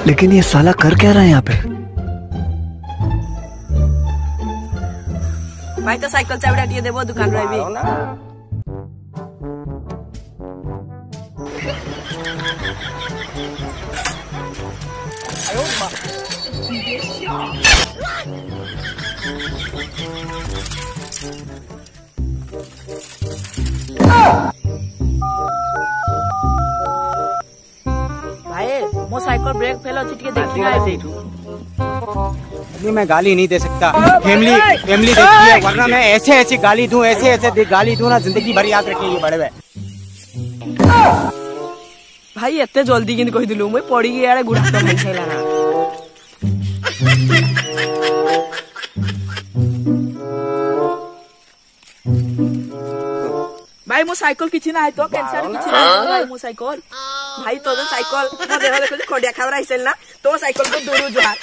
लेकिन ये साला कर क्या रहा है यहाँ पे? भाई तो साइकिल चाबिटा टिके देबो दुकान रहबी। भाई मो साइकिल ब्रेक फेल अछि टिके देखि ना नहीं, मैं गाली नहीं दे सकता। फैमिली देखती है, वरना मैं ऐसे गाली दूं, ऐसे गाली दूं ना, जिंदगी भर याद रखेंगे बड़े भाई। भाई एते जल्दी किन कहि दिलु, मैं पड़ी गया गुड़ा तो भाई छैला ना। भाई मो साइकिल किछि ना तो कैंसर किछि ना भाई मो साइकिल भाई तो साइकिल ना देखो खंडिया खबर आइसेल ना तो साइकिल को दूर जुहार